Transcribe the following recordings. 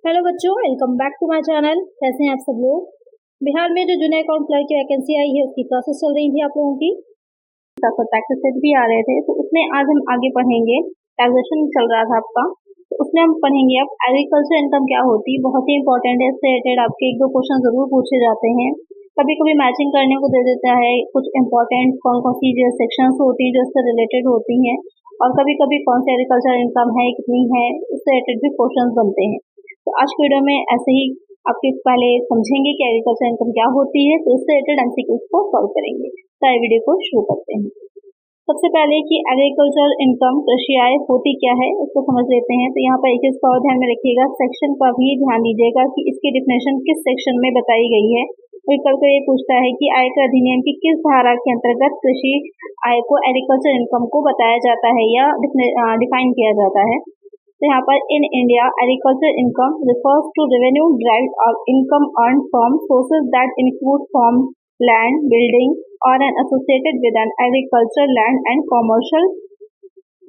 Hello बच्चों, welcome back to my channel. कैसे हैं आप सब लोग। बिहार में जो जूनियर अकाउंट क्लर्क की वैकेंसी आई है उसकी प्रोसेस चल रही थी आप लोगों की, साथ साथ टैक्स सेट भी आ रहे थे। तो उसमें आज हम आगे पढ़ेंगे। टैक्सेशन चल रहा था आपका, तो उसमें हम पढ़ेंगे अब एग्रीकल्चर इनकम क्या होती है। बहुत ही इंपॉर्टेंट है, इससे रिलेटेड आपके एक दो क्वेश्चन जरूर पूछे जाते हैं। कभी कभी मैचिंग करने को दे देता है, कुछ इंपॉर्टेंट कौन कौन सी जो सेक्शंस होती हैं जो इससे रिलेटेड होती हैं, और कभी कभी कौन सी एग्रीकल्चर इनकम है कितनी है, इससे रिलेटेड भी क्वेश्चन बनते हैं। तो आज के वीडियो में ऐसे ही आपके पहले समझेंगे कि एग्रीकल्चर इनकम क्या होती है, तो इससे रिलेटेड एमसीक्यूज को सॉल्व करेंगे। तो आइए वीडियो को शुरू करते हैं। सबसे पहले कि एग्रीकल्चर इनकम कृषि आय होती क्या है इसको समझ लेते हैं। तो यहाँ पर एक चीज का और ध्यान में रखिएगा, सेक्शन का भी ध्यान दीजिएगा कि इसकी डिफिनेशन किस सेक्शन में बताई गई है। विकल्प ये पूछता है कि आयकर अधिनियम की किस धारा के अंतर्गत कृषि आय को एग्रीकल्चर इनकम को बताया जाता है या डिफाइन किया जाता है। तो यहाँ पर in India agriculture income refers to revenue derived और income earned from sources that include from land building और an associated with an agriculture land and commercial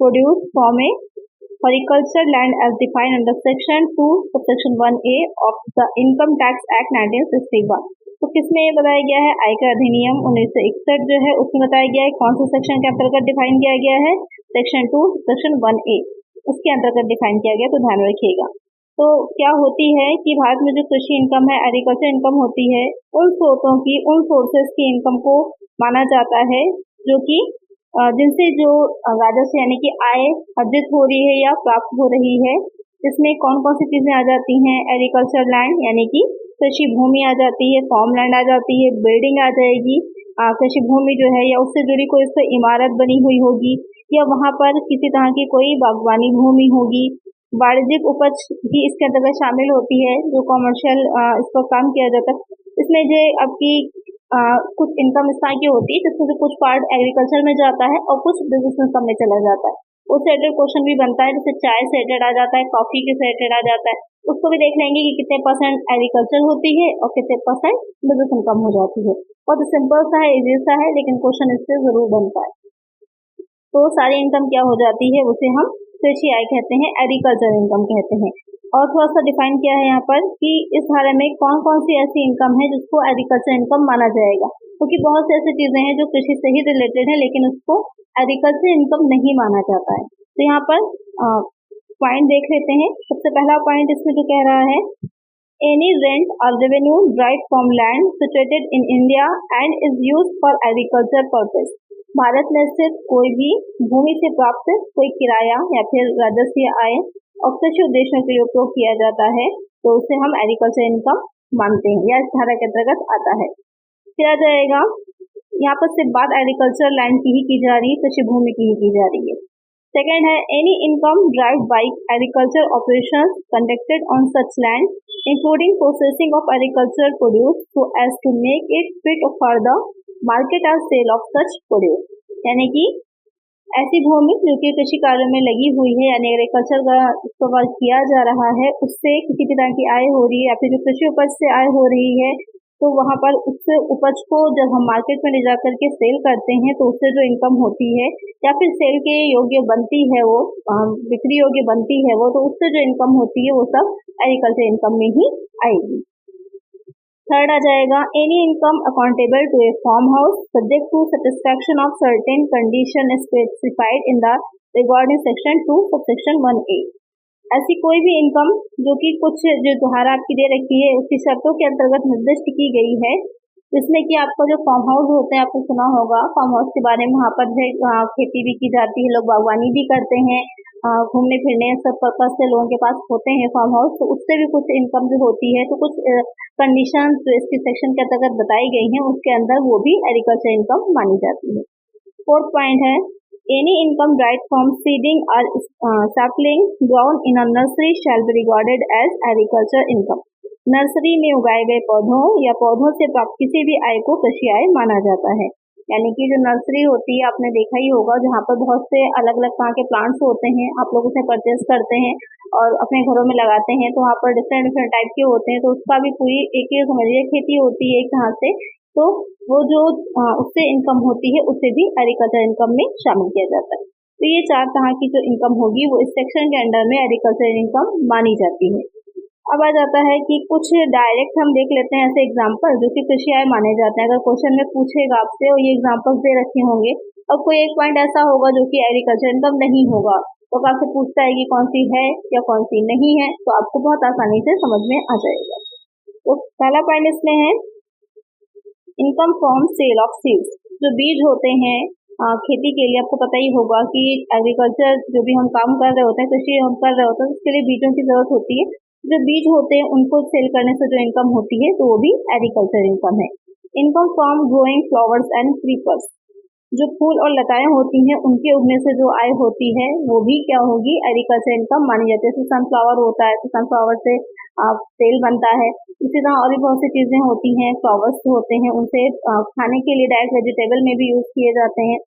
produce from a horticulture land as defined under section 2 subsection 1A of the income tax act 1961। तो किसमें ये बताया गया है, आयकर अधिनियम 1961 जो है उसमें बताया गया है। कौन से सेक्शन के अंतर्गत डिफाइन किया गया है, सेक्शन 2 सेक्शन 1A उसके अंतर्गत डिफाइन किया गया, तो ध्यान रखिएगा। तो क्या होती है कि भारत में जो कृषि इनकम है, एग्रीकल्चर इनकम होती है, उन स्रोतों की, उन सोर्सेस की इनकम को माना जाता है जो कि जिनसे जो राजस्व यानी कि आय अर्जित हो रही है या प्राप्त हो रही है। इसमें कौन कौन सी चीजें आ जाती हैं, एग्रीकल्चर लैंड यानी कि कृषि भूमि आ जाती है, फार्म लैंड आ जाती है, बिल्डिंग आ जाएगी, कृषि भूमि जो है या उससे जुड़ी कोई उससे इमारत बनी हुई होगी, या वहां पर किसी तरह की कोई बागवानी भूमि होगी। वाणिज्यिक उपज भी इसके अंतर्गत शामिल होती है, जो कॉमर्शियल इस पर काम किया जाता है। इसमें जो आपकी कुछ इनकम इस तरह की होती है जिसमें से कुछ पार्ट एग्रीकल्चर में जाता है और कुछ बिजनेस इनकम में चला जाता है। उससे रिलेटेड क्वेश्चन भी बनता है, जैसे चाय से रिलेटेड आ जाता है, कॉफी के से रिलेटेड आ जाता है। उसको भी देख लेंगे कि कितने परसेंट एग्रीकल्चर होती है और कितने परसेंट बिजनेस इनकम हो जाती है। बहुत सिंपल सा है, इजी सा है, लेकिन क्वेश्चन इससे जरूर बनता है। तो सारी इनकम क्या हो जाती है, उसे हम कृषि आय कहते हैं, एग्रीकल्चर इनकम कहते हैं। और थोड़ा सा डिफाइन किया है यहाँ पर कि इस धारा में कौन कौन सी ऐसी इनकम है जिसको एग्रीकल्चर इनकम माना जाएगा, क्योंकि बहुत सी ऐसी चीजें हैं जो कृषि से ही रिलेटेड है लेकिन उसको एग्रीकल्चर इनकम नहीं माना जाता है। तो यहाँ पर पॉइंट देख लेते हैं। सबसे पहला पॉइंट इसमें जो कह रहा है, एनी रेंट और revenue derived from land situated in India and is used for agriculture purpose. Bharat में स्थित कोई भी भूमि से प्राप्त कोई किराया या फिर राजस्व आय और कृषि उद्देश्यों के लिए उपयोग किया जाता है, तो उसे हम एग्रीकल्चर इनकम मानते हैं या इस धारा के अंतर्गत आता है। फिर आ जाएगा, यहाँ पर सिर्फ बात एग्रीकल्चर लैंड की ही की जा रही है, कृषि भूमि की ही की जा रही है। सेकेंड है, any income derived by agriculture operations conducted on such land including processing of agriculture produce so as to make it fit for the market और सेल ऑफ सच प्रोड्यूस। यानी कि ऐसी भूमि जो कि कृषि कार्य में लगी हुई है यानी एग्रीकल्चर का इस्तेमाल किया जा रहा है, उससे किसी तरह की आय हो रही है या फिर जो कृषि उपज से आय हो रही है, तो वहां पर उस उपज को जब हम मार्केट में ले जाकर के सेल करते हैं तो उससे जो इनकम होती है या फिर सेल के योग्य बनती है, वो बिक्री योग्य बनती है वो, तो उससे जो इनकम होती है वो सब एग्रीकल्चर इनकम में ही आएगी। थर्ड आ जाएगा, any income accountable to a farm house subject to satisfaction of certain condition specified in the regarding section 2 subsection 1A। ऐसी कोई भी इनकम जो कि कुछ जो धारा आपकी दे रखी है उसकी शर्तों के अंतर्गत निर्दिष्ट की गई है, जिसमें कि आपका जो फार्म हाउस होते हैं, आपको सुना होगा फार्म हाउस के बारे में, वहाँ पर खेती भी की जाती है, लोग बागवानी भी करते हैं, घूमने फिरने सब पर्पज से लोगों के पास होते हैं फार्म हाउस, तो उससे भी कुछ इनकम जो होती है, तो कुछ कंडीशन जो इसके सेक्शन के अंतर्गत बताई गई हैं उसके अंदर वो भी एग्रीकल्चर इनकम मानी जाती है। फोर्थ पॉइंट है, any income derived from seeding और sapling grown in a nursery shall be regarded as agriculture income. Nursery में उगाए गए पौधों या पौधों से प्राप्त किसी भी आय को कृषि आय माना जाता है। यानी कि जो नर्सरी होती है, आपने देखा ही होगा, जहाँ पर बहुत से अलग अलग तरह के प्लांट्स होते हैं, आप लोग उसे परचेज करते हैं और अपने घरों में लगाते हैं, तो वहाँ पर डिफरेंट डिफरेंट टाइप के होते हैं, तो उसका भी पूरी एक ही समझिए खेती होती है एक तरह से, तो वो जो उससे इनकम होती है उसे भी एग्रीकल्चर इनकम में शामिल किया जाता है। तो ये चार तरह की जो इनकम होगी वो इस सेक्शन के अंडर में एग्रीकल्चर इनकम मानी जाती है। अब आ जाता है कि कुछ डायरेक्ट हम देख लेते हैं ऐसे एग्जाम्पल जो कि कृषि आय माने जाते हैं। अगर क्वेश्चन में पूछेगा आपसे और ये एग्जाम्पल्स दे रखे होंगे और कोई एक पॉइंट ऐसा होगा जो कि एग्रीकल्चर इनकम नहीं होगा, तो आपसे पूछता है कि कौन सी है या कौन सी नहीं है, तो आपको बहुत आसानी से समझ में आ जाएगा। तो पहला पॉइंट इसमें है income from sale of seeds. जो बीज होते हैं खेती के लिए, आपको पता ही होगा कि एग्रीकल्चर जो भी हम काम कर रहे होते हैं, कृषि हम कर रहे होते हैं, उसके लिए बीजों की जरूरत होती है। जो बीज होते हैं उनको सेल करने से जो इनकम होती है तो वो भी एग्रीकल्चर इनकम है। Income from growing flowers and creepers. जो फूल और लताएं होती हैं उनके उगने से जो आय होती है वो भी क्या होगी, एग्रीकल्चर इनकम मानी जाती है। जैसे सनफ्लावर होता है तो सनफ्लावर से तेल बनता है। इसी तरह और भी बहुत सी चीजें होती हैं, फ्लावर्स होते हैं उनसे खाने के लिए डायरेक्ट वेजिटेबल में भी यूज किए जाते हैं।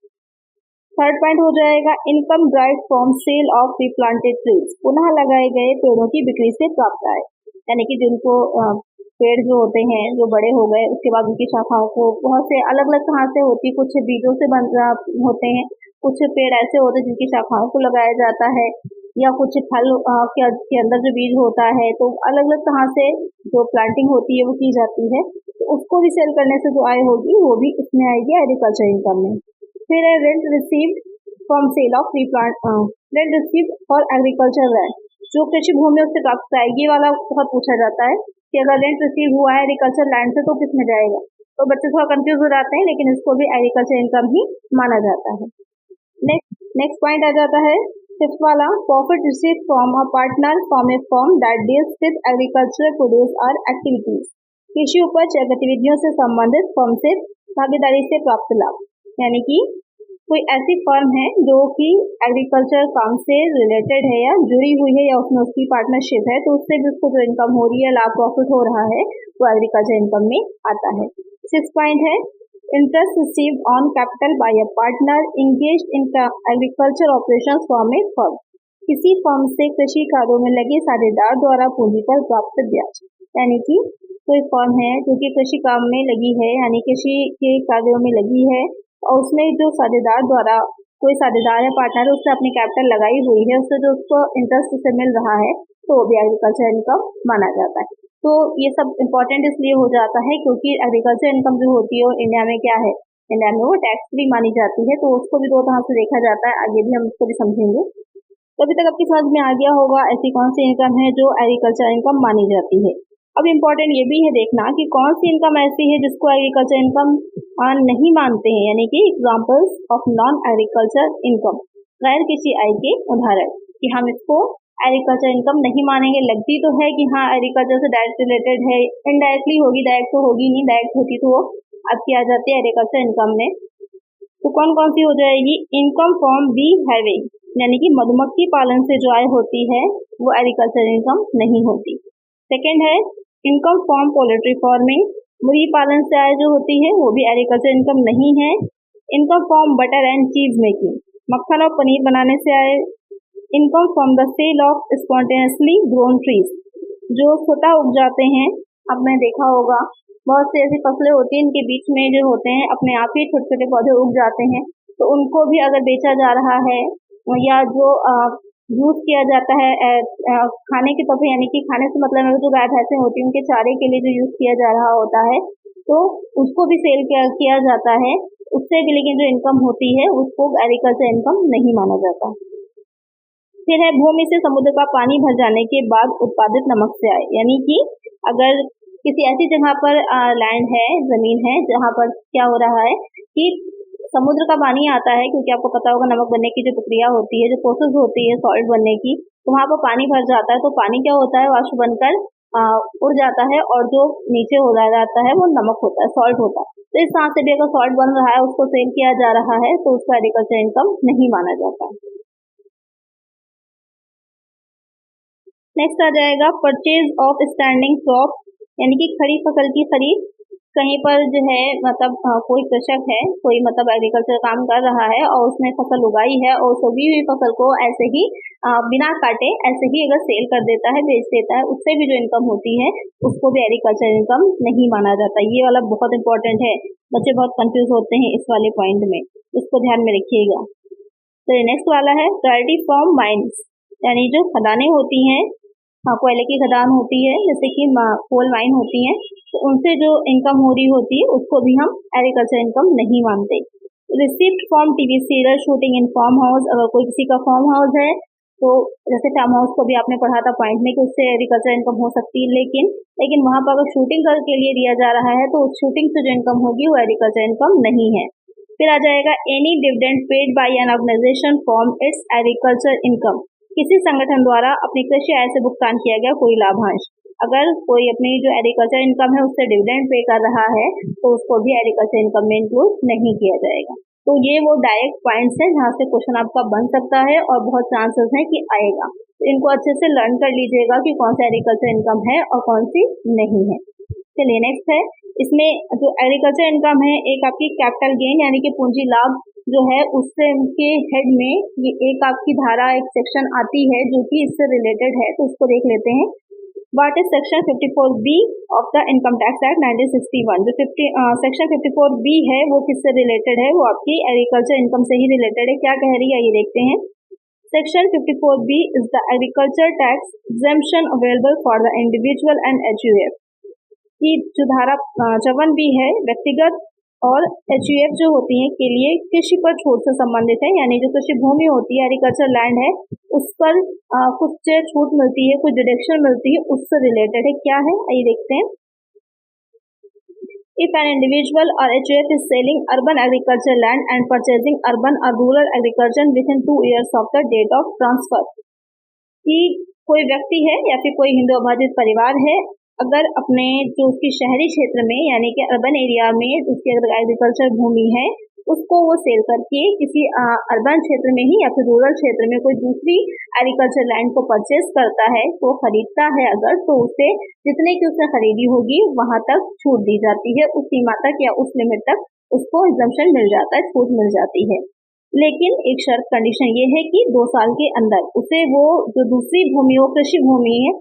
थर्ड पॉइंट हो जाएगा income derive from sale of replanted trees. पुनः लगाए गए पेड़ों की बिक्री से प्राप्त आय, यानी कि जिनको पेड़ जो होते हैं जो बड़े हो गए उसके बाद उनकी शाखाओं को बहुत से अलग अलग कहाँ से होती है, कुछ बीजों से बन होते हैं, कुछ पेड़ ऐसे होते हैं जिनकी शाखाओं को लगाया जाता है, या कुछ फल के अंदर जो बीज होता है, तो अलग अलग तरह से जो प्लांटिंग होती है वो की जाती है। तो उसको भी सेल करने से जो आय होगी वो भी इसमें आएगी एग्रीकल्चर इनकम में। फिर है rent received from sale of rent received for agriculture land. जो कृषि भूमि उससे प्राप्त आएगी वाला बहुत पूछा जाता है कि अगर रेंट रिसीव हुआ है एग्रीकल्चर लैंड से तो किस में जाएगा, तो बच्चे थोड़ा कंफ्यूज हो जाते हैं, लेकिन इसको भी एग्रीकल्चर इनकम ही माना जाता है। नेक्स्ट पॉइंट आ जाता है फिफ्थ वाला, profit receive from a partner from A firm that deals with agricultural produce और एक्टिविटीज। कृषि उपज या गतिविधियों से संबंधित फर्म से भागीदारी से प्राप्त लाभ, यानी कि कोई ऐसी फर्म है जो कि एग्रीकल्चर काम से रिलेटेड है या जुड़ी हुई है या उसमें उसकी पार्टनरशिप है, तो उससे भी उसको जो इनकम हो रही है, लाभ प्रॉफिट हो रहा है, वो एग्रीकल्चर इनकम में आता है। 6 पॉइंट है interest received on capital by a partner engaged in agriculture operations from A firm. किसी फर्म से कृषि कार्यों में लगे साझेदार द्वारा पूंजी पर प्राप्त ब्याज, यानी कि कोई फर्म है जो कि कृषि काम में लगी है, यानी कृषि के कार्यों में लगी है, और उसमें जो साझेदार द्वारा कोई साझेदार है, पार्टनर है, उसने अपनी कैपिटल लगाई हुई है, उससे जो उसको इंटरेस्ट से मिल रहा है तो वो भी एग्रीकल्चर इनकम माना जाता है। तो ये सब इम्पोर्टेंट इसलिए हो जाता है क्योंकि एग्रीकल्चर इनकम जो होती है इंडिया में क्या है, इंडिया में वो टैक्स फ्री मानी जाती है, तो उसको भी दो तरह से देखा जाता है, आगे भी हम उसको भी समझेंगे। तो अभी तक आपकी समझ में आ गया होगा ऐसी कौन सी इनकम है जो एग्रीकल्चर इनकम मानी जाती है। अब इम्पोर्टेंट ये भी है देखना कि कौन सी इनकम ऐसी है जिसको एग्रीकल्चर इनकम नहीं मानते हैं, यानी कि examples of non agriculture income, गैर कृषि आय के उदाहरण, कि हम इसको एग्रीकल्चर इनकम नहीं मानेंगे। लगती तो है कि हाँ एग्रीकल्चर से डायरेक्ट रिलेटेड है, इनडायरेक्टली होगी, डायरेक्ट तो होगी नहीं, डायरेक्ट होती तो वो आपकी आ जाती है एग्रीकल्चर इनकम में। तो कौन कौन सी हो जाएगी, इनकम फ्रॉम बी हाइविंग, यानी कि मधुमक्खी पालन से जो आय होती है वो एग्रीकल्चर इनकम नहीं होती। सेकेंड है इनकम फ्रॉम पोल्ट्री फार्मिंग, मुर्गी पालन से आय जो होती है वो भी एग्रीकल्चर इनकम नहीं है। Income from butter and cheese making, मक्खन और पनीर बनाने से आय। Income from the sale of spontaneously grown trees, जो स्वतः उग जाते हैं, आपने देखा होगा बहुत सी ऐसी फसलें होती हैं इनके बीच में जो होते हैं अपने आप ही छोटे छोटे पौधे उग जाते हैं, तो उनको भी अगर बेचा जा रहा है या जो यूज किया जाता है खाने के तौर पर, यानी कि खाने से मतलब जो गाय भैंसें होती हैं उनके चारे के लिए जो यूज किया जा रहा होता है तो उसको भी सेल किया जाता है, उससे भी लेकिन जो इनकम होती है उसको एग्रीकल्चर इनकम नहीं माना जाता। फिर है भूमि से समुद्र का पानी भर जाने के बाद उत्पादित नमक से आय, यानी कि अगर किसी ऐसी जगह पर लैंड है, जमीन है, जहाँ पर क्या हो रहा है कि समुद्र का पानी आता है, क्योंकि आपको पता होगा नमक बनने की जो प्रक्रिया होती है, जो प्रोसेस होती है सॉल्ट बनने की, तो वहाँ पर पानी भर जाता है, तो पानी क्या होता है वाष्प बनकर उड़ जाता है और जो नीचे हो जाता है वो नमक होता है, सॉल्ट होता है। तो इस तरह से भी अगर सॉल्ट बन रहा है उसको सेल किया जा रहा है तो उसको एग्रीकल्चर इनकम नहीं माना जाता। नेक्स्ट आ जाएगा परचेज ऑफ स्टैंडिंग क्रॉप, यानी कि खड़ी फसल की खरीद। कहीं पर जो है मतलब कोई कृषक है, कोई मतलब एग्रीकल्चर काम कर रहा है और उसने फसल उगाई है और उस उगी हुई फसल को ऐसे ही बिना काटे ऐसे ही अगर सेल कर देता है, बेच देता है, उससे भी जो इनकम होती है उसको भी एग्रीकल्चर इनकम नहीं माना जाता। ये वाला बहुत इंपॉर्टेंट है, बच्चे बहुत कंफ्यूज होते हैं इस वाले पॉइंट में, इसको ध्यान में रखिएगा। तो नेक्स्ट वाला है रॉयल्टी फ्रॉम माइंस, यानी जो खदानें होती हैं कोयले की खदान होती है, जैसे कि कोल माइन होती हैं, तो उनसे जो इनकम हो रही होती है उसको भी हम एग्रीकल्चर इनकम नहीं मानते। Receipt from TV serial shooting in farm house, अगर कोई किसी का फार्म हाउस है तो जैसे फार्म हाउस को भी आपने पढ़ा था पॉइंट में कि उससे एग्रीकल्चर इनकम हो सकती है, लेकिन वहां पर अगर शूटिंग के लिए दिया जा रहा है तो उस शूटिंग से जो इनकम होगी वो एग्रीकल्चर इनकम नहीं है। फिर आ जाएगा any dividend paid by an organisation from its agriculture income, किसी संगठन द्वारा अपनी कृषि आय से भुगतान किया गया कोई लाभांश। अगर कोई अपनी जो एग्रीकल्चर इनकम है उससे डिविडेंड पे कर रहा है तो उसको भी एग्रीकल्चर इनकम में इंक्लूड नहीं किया जाएगा। तो ये वो डायरेक्ट पॉइंट्स हैं जहाँ से क्वेश्चन आपका बन सकता है और बहुत चांसेस हैं कि आएगा। तो इनको अच्छे से लर्न कर लीजिएगा कि कौन सा एग्रीकल्चर इनकम है और कौन सी नहीं है। चलिए नेक्स्ट है, इसमें जो एग्रीकल्चर इनकम है, एक आपकी कैपिटल गेन यानी कि पूंजी लाभ जो है उससे के हेड में ये एक आपकी धारा एक सेक्शन आती है जो कि इससे रिलेटेड है, तो उसको देख लेते हैं। What is section 54B of the Income Tax Act 1961? जो सेक्शन 54B है वो किससे रिलेटेड है? वो आपकी एग्रीकल्चर इनकम से ही रिलेटेड है। क्या कह रही है ये देखते हैं। Section 54B is the agriculture tax exemption available for the individual and HUF। की जो धारा 54B है व्यक्तिगत और HUF जो होती है के लिए कृषि पर छूट से संबंधित है, यानी जो कृषि भूमि होती है एग्रीकल्चर लैंड है उस पर कुछ छूट मिलती है, कुछ डिडक्शन मिलती है, उससे रिलेटेड है। क्या है आइए देखते हैं। If an individual or HUF is selling urban agriculture land and purchasing urban or rural agriculture within 2 years of the date of transfer, कि कोई व्यक्ति है या फिर कोई हिंदू आबादित परिवार है, अगर अपने जो उसकी शहरी क्षेत्र में यानी कि अर्बन एरिया में उसकी अगर एग्रीकल्चर भूमि है उसको वो सेल करके किसी अर्बन क्षेत्र में ही या फिर रूरल क्षेत्र में कोई दूसरी एग्रीकल्चर लैंड को परचेस करता है, तो खरीदता है अगर, तो उसे जितने की उसने खरीदी होगी वहां तक छूट दी जाती है, उस सीमा तक या उस लिमिट तक उसको एग्जम्पशन मिल जाता है, छूट मिल जाती है। लेकिन एक शर्त कंडीशन ये है कि 2 साल के अंदर उसे वो जो दूसरी भूमि हो कृषि भूमि है,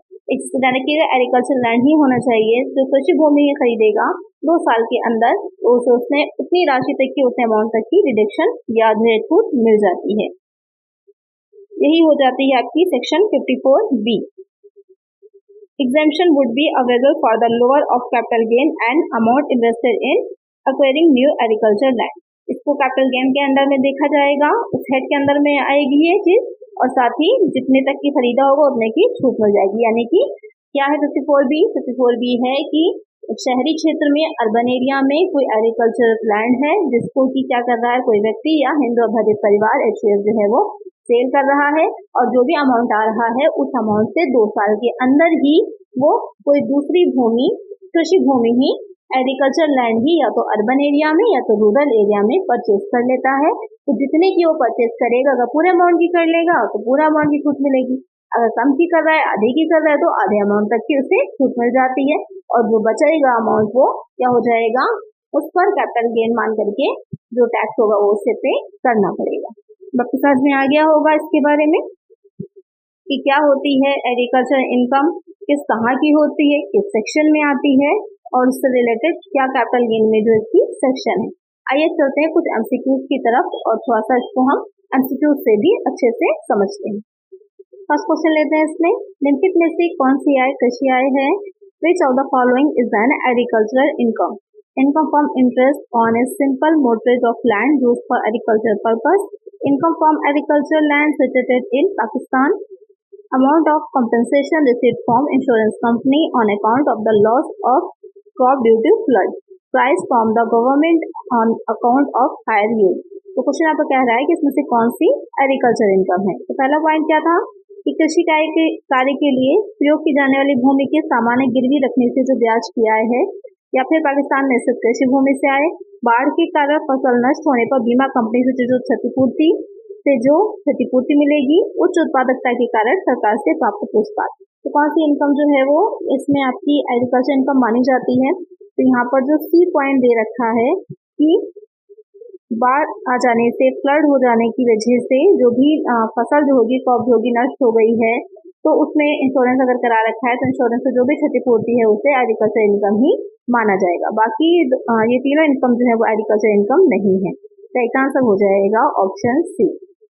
यानी कि एग्रीकल्चर लैंड ही होना चाहिए, जो कृषि भूमि खरीदेगा 2 साल के अंदर तो उसे उसने उतनी राशि तक की उतने अमाउंट तक की रिडक्शन या छूट मिल जाती है। यही हो जाती है आपकी section 54B। Exemption would be available for the lower of capital gain and amount invested in acquiring new agriculture land। इसको कैपिटल गेन के अंदर में देखा जाएगा, उस हेड के अंदर में आएगी ये चीज, और साथ ही जितने तक की खरीदा होगा उतने की छूट मिल जाएगी। यानी कि क्या है 54B है कि शहरी क्षेत्र में अर्बन एरिया में कोई एग्रीकल्चर लैंड है जिसको कि क्या कर रहा है कोई व्यक्ति या हिंदू आबादित परिवार HUF जो है वो सेल कर रहा है, और जो भी अमाउंट आ रहा है उस अमाउंट से 2 साल के अंदर ही वो कोई दूसरी भूमि कृषि भूमि ही एग्रीकल्चर लैंड ही या तो अर्बन एरिया में या तो रूरल एरिया में परचेज कर लेता है। तो जितने की वो परचेज करेगा, अगर पूरे अमाउंट की कर लेगा तो पूरा अमाउंट की छूट मिलेगी, अगर कम की कर रहा है आधे की कर रहा है तो आधे अमाउंट तक की उसे छूट मिल जाती है, और जो बचेगा अमाउंट वो क्या हो जाएगा, उस पर कैपिटल गेन मान करके जो टैक्स होगा वो उसे पे करना पड़ेगा। बाकी समझ में आ गया होगा इसके बारे में कि क्या होती है एग्रीकल्चर इनकम, किस कहाँ की होती है, किस सेक्शन में आती है, और उससे रिलेटेड क्या कैपिटल गेन में जो इसकी सेक्शन है। आइए चलते हैं कुछ एमसीक्यूज की तरफ और थोड़ा सा इसको हम एमसीक्यूज से भी अच्छे से समझते हैं। फर्स्ट क्वेश्चन लेते हैं इसमें, निम्नलिखित में से कौन सी आय कृषि आय है? Which of the following is an agricultural income? Income from interest on a simple mortgage of land used for agriculture purpose, income from agriculture land situated in Pakistan, amount of compensation received from insurance company on account of the loss of crop due to flood, price from the government on account of higher yield। तो question आपको कह रहा है कि इसमें से कौन सी agriculture income है। तो पहला पॉइंट क्या था कि कृषि कार्य के लिए प्रयोग की जाने वाली भूमि के सामान्य गिरवी रखने से जो ब्याज की आय है, या फिर पाकिस्तान में स्थित कृषि भूमि से आए, बाढ़ के कारण फसल नष्ट होने पर बीमा कंपनी से जो क्षतिपूर्ति मिलेगी, उच्च उत्पादकता के कारण सरकार से प्राप्त पुरस्कार। तो कौन सी इनकम जो है वो इसमें आपकी एग्रीकल्चर इनकम मानी जाती है? तो यहाँ पर जो सी पॉइंट दे रखा है कि बाढ़ आ जाने से, फ्लड हो जाने की वजह से जो भी फसल जो होगी क्रॉप जो होगी नष्ट हो गई है, तो उसमें इंश्योरेंस अगर करा रखा है तो इंश्योरेंस से जो भी क्षतिपूर्ति है उसे एग्रीकल्चर इनकम ही माना जाएगा। बाकी ये तीनों इनकम जो है वो एग्रीकल्चर इनकम नहीं है। तो एक आंसर हो जाएगा ऑप्शन सी।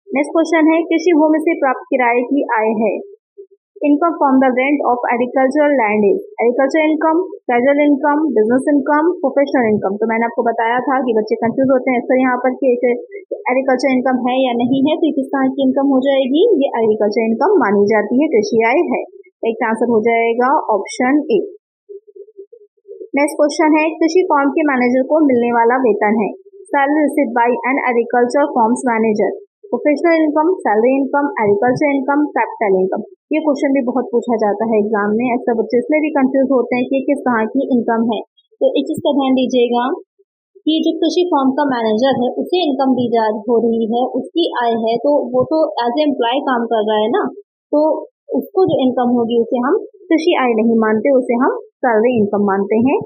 नेक्स्ट क्वेश्चन है, कृषि भूमि से प्राप्त किराए की आय है। Income from the rent of agricultural land is agriculture income, casual income, business income, professional income. तो मैंने आपको बताया था कि बच्चे कंफ्यूज होते हैं अक्सर यहाँ पर कि एग्रीकल्चर इनकम है या नहीं है, तो किस तरह की इनकम हो जाएगी, ये एग्रीकल्चर इनकम मानी जाती है, कृषि आय है। एक आंसर हो जाएगा ऑप्शन ए। नेक्स्ट क्वेश्चन है, कृषि फॉर्म के मैनेजर को मिलने वाला वेतन है। Salary received by an agriculture forms manager, professional income, salary income, agriculture income, capital income. ये क्वेश्चन भी बहुत पूछा जाता है एग्जाम में, अक्सर बच्चे इसमें भी कंफ्यूज होते हैं कि किस तरह की इनकम है। तो एक चीज का ध्यान दीजिएगा कि जो कृषि फॉर्म का मैनेजर है उसे इनकम दी जा हो रही है, उसकी आय है, तो वो तो एज ए एम्प्लॉय काम कर रहा है ना, तो उसको जो इनकम होगी उसे हम कृषि आय नहीं मानते, उसे हम सैलरी इनकम मानते हैं,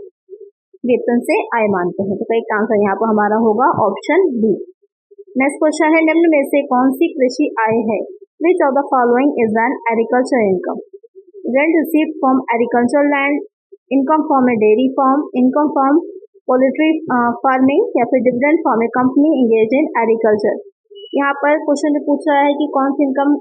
वेतन से आय मानते हैं। तो करेक्ट आंसर यहाँ पर हमारा होगा ऑप्शन बी। नेक्स्ट क्वेश्चन है, निम्न में से कौन सी कृषि आय है? Which of the following is an agriculture income? Rent received from agriculture land, income from a dairy farm, income from poultry farming, या फिर dividend from a company engage in agriculture. यहाँ पर क्वेश्चन में पूछ रहा है कि कौन सी इनकम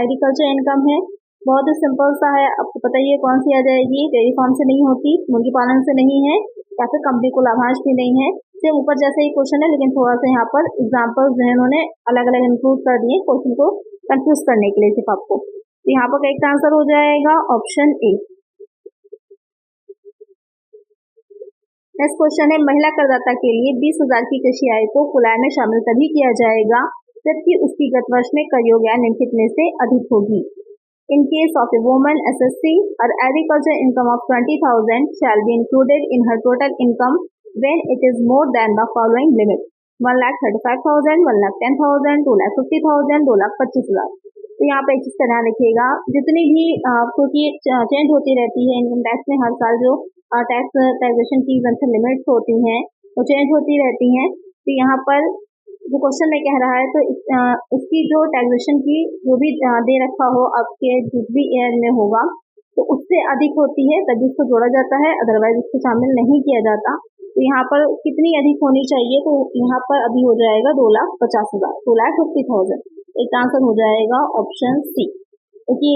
एग्रीकल्चर इनकम है। बहुत ही सिंपल सा है, आपको पता ही है कौन सी आ जाएगी, डेयरी फार्म से नहीं होती, मुर्गी पालन से नहीं है, या फिर कंपनी को लाभांश भी नहीं है। सेम ऊपर जैसे ही क्वेश्चन है, लेकिन थोड़ा सा यहाँ पर एग्जाम्पल्स जो है उन्होंने अलग अलग इंक्लूड कर दिए क्वेश्चन को कंफ्यूज करने के लिए सिर्फ आपको। तो यहाँ पर करेक्ट आंसर हो जाएगा ऑप्शन ए। नेक्स्ट क्वेश्चन है, महिला करदाता के लिए 20,000 की कृषि आय को कुल आय में शामिल तभी किया जाएगा जबकि उसकी गत वर्ष में कर योग्य आय निम्नलिखित में से अधिक होगी। In case of a woman SSC, her agriculture income of 20,000 shall be included in her total income when it is more than the following limit: 1,35,000, 1,10,000, 2,50,000, 2,25,000। तो यहाँ पे एक चीज का ध्यान रखिएगा, जितनी भी क्योंकि चेंज होती रहती है इनकम टैक्स में, हर साल जो टैक्सेशन की लिमिट्स होती हैं वो चेंज होती रहती हैं। तो यहाँ पर जो क्वेश्चन में कह रहा है, तो इसकी जो टैक्सेशन की जो भी दे रखा हो आपके जिस भी ईयर में होगा, तो उससे अधिक होती है तभी उसको जोड़ा जाता है, अदरवाइज उसको शामिल नहीं किया जाता। तो यहाँ पर कितनी अधिक होनी चाहिए, तो यहाँ पर अभी हो जाएगा 2,50,000, 2,50,000। एक आंसर हो जाएगा ऑप्शन सी। क्योंकि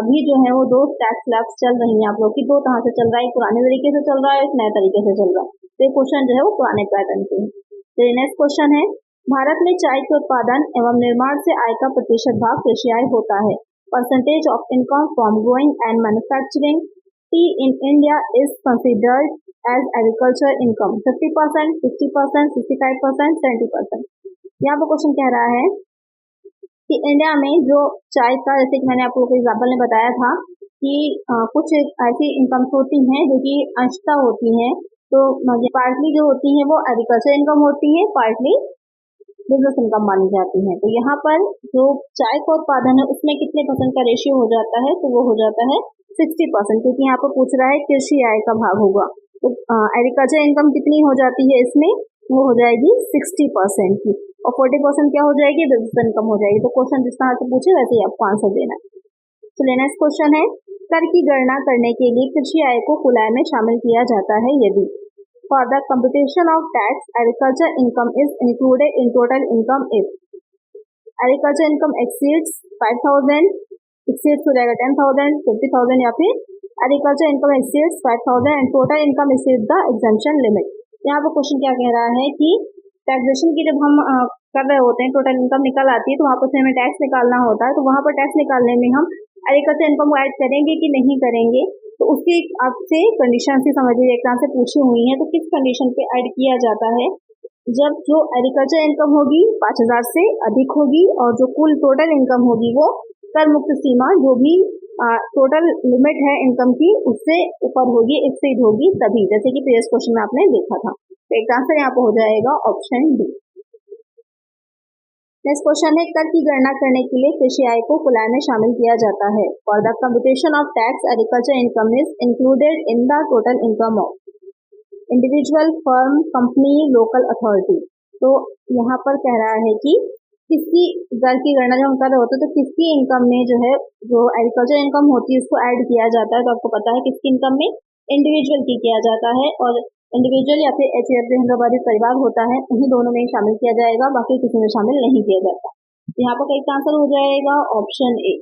अभी जो है वो दो टैक्स स्लैब्स चल रही हैं आप लोग की, दो तरह से चल रहा है, एक पुराने तरीके से चल रहा है, एक नए तरीके से चल रहा है। तो ये क्वेश्चन जो है वो पुराने पैटर्न के हैं। तो नेक्स्ट क्वेश्चन है, भारत में चाय के उत्पादन एवं निर्माण से आय का प्रतिशत भाग कृषि आय होता है। Percentage of income from growing and manufacturing tea in India is considered as agriculture income 50%, 60%, 65%, 70%। यहाँ पर क्वेश्चन कह रहा है कि इंडिया में जो चाय का, जैसे कि मैंने आपको एग्जाम्पल में बताया था कि कुछ ऐसी इनकम्स होती हैं जो कि अंशतः होती हैं, तो पार्टली जो होती हैं वो एग्रीकल्चर इनकम होती है, पार्टली बिजनेस इनकम मानी जाती है। तो यहाँ पर जो चाय का उत्पादन है उसमें कितने परसेंट का रेशियो हो जाता है, तो वो हो जाता है 60%, क्योंकि यहाँ पर पूछ रहा है कृषि आय का भाग होगा। तो एग्रीकल्चर इनकम कितनी हो जाती है इसमें, वो हो जाएगी 60% की, और 40% क्या हो जाएगी, बिजनेस इनकम हो जाएगी। तो क्वेश्चन जिस तरह से पूछे वैसे ही आपको आंसर देना है। चलिए नेक्स्ट क्वेश्चन है, कर की गणना करने के लिए कृषि आय को कुल आय में शामिल किया जाता है यदि For the computation of tax, agriculture income is included in total income if agriculture income exceeds 5,000, exceeds हो जाएगा 10,000, 50,000, या फिर agriculture income exceeds 5,000 and total income exceeds the exemption limit। यहाँ पर क्वेश्चन क्या कह रहा है कि टैक्सेशन की जब हम कर रहे होते हैं, टोटल इनकम निकल आती है, तो वहाँ पर हमें टैक्स निकालना होता है। तो वहाँ पर टैक्स निकालने में हम एग्रीकल्चर इनकम को ऐड करेंगे कि नहीं करेंगे, तो उसकी आपसे कंडीशन से समझिए, एग्जाम से पूछी हुई है। तो किस कंडीशन पे ऐड किया जाता है, जब जो एग्रीकल्चर इनकम होगी 5,000 से अधिक होगी और जो कुल टोटल इनकम होगी वो कर मुक्त सीमा जो भी टोटल लिमिट है इनकम की उससे ऊपर होगी, एक्सीड होगी, तभी, जैसे कि प्रीवियस क्वेश्चन में आपने देखा था। तो एक आंसर यहाँ पर हो जाएगा ऑप्शन डी। नेक्स्ट क्वेश्चन है, कर की गणना करने के लिए कृषि आय को कुल आय में शामिल किया जाता है। For the computation of tax, agriculture income is included in the total income of individual, firm, company, local authority. तो यहाँ पर कह रहा है कि किसकी कर की गणना जब हम कर रहे होते हैं तो किसकी इनकम में जो है जो एग्रीकल्चर इनकम होती है उसको ऐड किया जाता है। तो आपको पता है किसकी इनकम में, इंडिविजुअल की किया जाता है, और इंडिविजुअल या फिर HUF जो हैदराबादी परिवार होता है उन्हीं दोनों में शामिल किया जाएगा, बाकी किसी में शामिल नहीं किया जाता। तो यहाँ पर करेक्ट आंसर हो जाएगा ऑप्शन ए।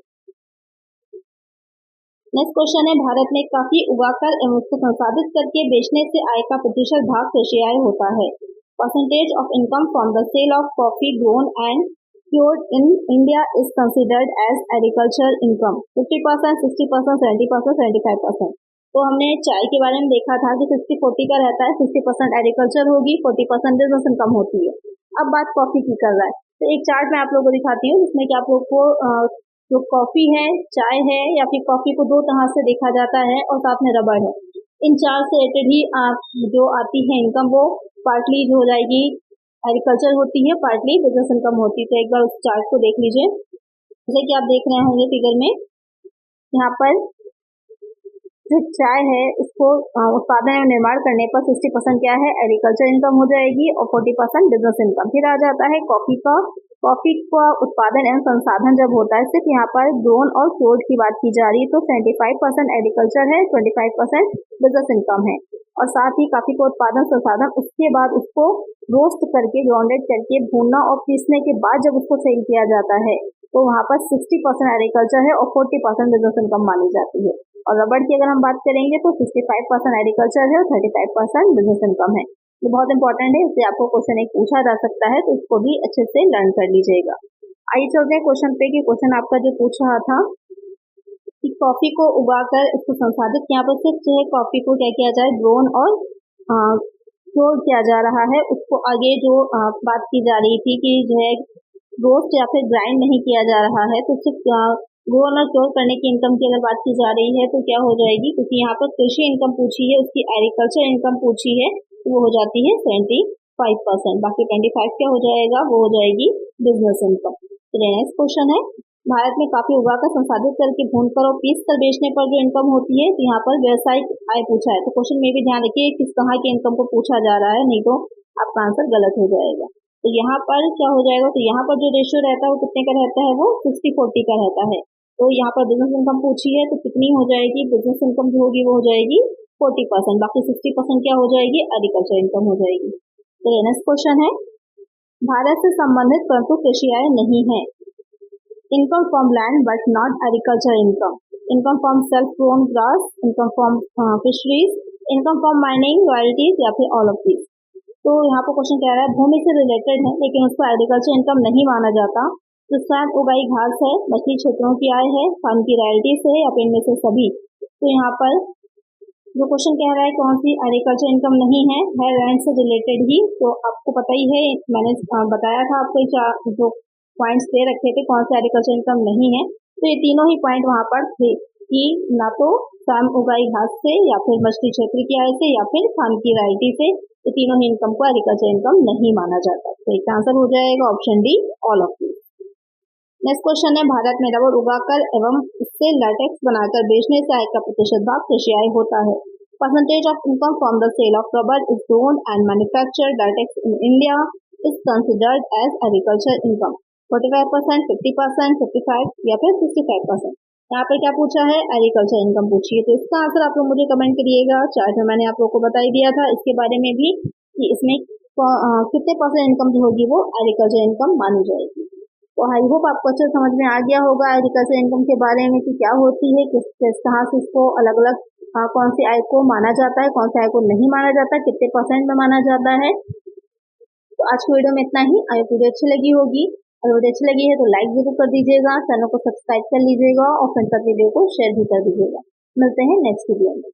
नेक्स्ट क्वेश्चन है, भारत में कॉफी उगाकर एवं उसको संसाधित करके बेचने से आय का प्रतिशत भाग कृषि आय होता है। Percentage of income from the sale of coffee grown and cured in India is considered as agricultural income. 50%, 60%, 70%, 75%. तो हमने चाय के बारे में देखा था कि 60-40 का रहता है, 60% एग्रीकल्चर होगी, 40% बिजनेस इनकम होती है। अब बात कॉफी की कर रहा है, तो एक चार्ट मैं आप लोगों को दिखाती हूँ जिसमें कि आप लोग को जो कॉफी है, चाय है, या फिर कॉफी को दो तरह से देखा जाता है और साथ में रबड़ है। इन चार से रिलेटेड ही जो आती है इनकम वो पार्टली जो हो जाएगी एग्रीकल्चर होती है, पार्टली बिजनेस इनकम होती है। तो एक बार उस चार्ट को देख लीजिए, जैसे कि आप देख रहे होंगे फिगर में, यहाँ पर जो चाय है उसको उत्पादन एवं निर्माण करने पर 60% क्या है एग्रीकल्चर इनकम हो जाएगी और 40% बिजनेस इनकम। फिर आ जाता है कॉफी का उत्पादन एवं संसाधन जब होता है, सिर्फ यहाँ पर ग्रोन और क्योर्ड की बात की जा रही है, तो 75% एग्रीकल्चर है, 25% बिजनेस इनकम है। और साथ ही कॉफी का उत्पादन संसाधन, उसके बाद उसको रोस्ट करके ग्राउंडेड करके भूनना और पीसने के बाद जब उसको सेल किया जाता है, तो वहाँ पर 60% एग्रीकल्चर है और 40% बिजनेस इनकम मानी जाती है। और रबड़ की अगर हम बात करेंगे तो 65% एग्रीकल्चर है और 35% बिजनेस इनकम है। ये बहुत इंपॉर्टेंट है, इससे आपको क्वेश्चन एक पूछा जा सकता है, तो इसको भी अच्छे से लर्न कर लीजिएगा। आइए चलते हैं क्वेश्चन पे कि क्वेश्चन आपका जो पूछ रहा था कि कॉफी को उगाकर इसको संसाधित, यहाँ पर सिर्फ जो है कॉफी को क्या किया जाए ग्रोन और क्योर किया जा रहा है, उसको आगे जो बात की जा रही थी कि जो है रोस्ट या फिर ग्राइंड नहीं किया जा रहा है, तो सिर्फ ग्रोन और क्योर करने की इनकम की अगर बात की जा रही है तो क्या हो जाएगी, क्योंकि यहाँ पर कृषि इनकम पूछी है, उसकी एग्रीकल्चर इनकम पूछी है, तो वो हो जाती है 75%। बाकी 25 क्या हो जाएगा, वो हो जाएगी बिजनेस इनकम। तो नेक्स्ट क्वेश्चन है, भारत में काफी उगाकर संसाधित करके भूनकर और पीस कर बेचने पर जो इनकम होती है, तो यहाँ पर व्यवसायिक आय पूछा है। तो क्वेश्चन में भी ध्यान रखिए किस तरह की इनकम को पूछा जा रहा है, नहीं तो आपका आंसर गलत हो जाएगा। तो यहाँ पर क्या हो जाएगा, तो यहाँ पर जो रेशियो रहता है वो कितने का रहता है, वो 60-40 का रहता है। तो यहाँ पर बिजनेस इनकम पूछी है, तो कितनी हो जाएगी, बिजनेस इनकम जो होगी वो हो जाएगी 40%, बाकी 60% क्या हो जाएगी, एग्रीकल्चर इनकम हो जाएगी। तो नेक्स्ट क्वेश्चन है, भारत से संबंधित परंतु कृषि आय नहीं है। Income from land but not agriculture income from self grown grass, income from fisheries, income from mining, royalties, या फिर ऑल ऑफ दीज। तो यहाँ पर क्वेश्चन कह रहा है भूमि से रिलेटेड है लेकिन उसको एग्रीकल्चर इनकम नहीं माना जाता, तो स्वयं उगाई घास है, मछली क्षेत्रों की आय है, फार्म की रॉयल्टीज है, या फिर इनमें से सभी। तो यहाँ पर जो क्वेश्चन कह रहा है कौन सी एग्रीकल्चर इनकम नहीं है लैंड से रिलेटेड ही, तो आपको पता ही है, मैंने बताया था आपको जो पॉइंट्स दे रखे थे कौन सी एग्रीकल्चर इनकम नहीं है, तो ये तीनों ही पॉइंट वहाँ पर थे कि ना तो स्वयं उगाई घास से, या फिर मछली क्षेत्र की आय से, या फिर फार्म की रॉयल्टी से, तो तीनों ही इनकम को एग्रीकल्चर इनकम नहीं माना जाता। तो इसका आंसर हो जाएगा option D, all of these. Next question है, भारत में रबड़ उगाकर एवं उससे लैटेक्स बनाकर बेचने से आय का प्रतिशत भाग कृषि आय होता है। Percentage of income from the sale of rubber is grown and manufactured latex in India is considered as agriculture income. 45%, 50%, 55 या फिर 65%। यहाँ पर क्या पूछा है, एग्रीकल्चर इनकम पूछी है। तो इसका आंसर आप लोग मुझे कमेंट करिएगा। चार्ट में मैंने आप लोग को बता ही दिया था इसके बारे में भी कि इसमें कितने % इनकम जो होगी वो एग्रीकल्चर इनकम मानी जाएगी। तो आई होप आपको अच्छे समझ में आ गया होगा एग्रीकल्चर इनकम के बारे में कि क्या होती है, किस तरह से इसको अलग अलग कौन सी आय को माना जाता है, कौन सी आय को नहीं माना जाता, कितने % में माना जाता है। तो आज की वीडियो में इतना ही। आई वीडियो अच्छी लगी होगी, अगर वीडियो अच्छी लगी है तो लाइक जरूर कर दीजिएगा, चैनल को सब्सक्राइब कर लीजिएगा और फ्रेंड्स तक वीडियो को शेयर भी कर दीजिएगा। मिलते हैं नेक्स्ट वीडियो में।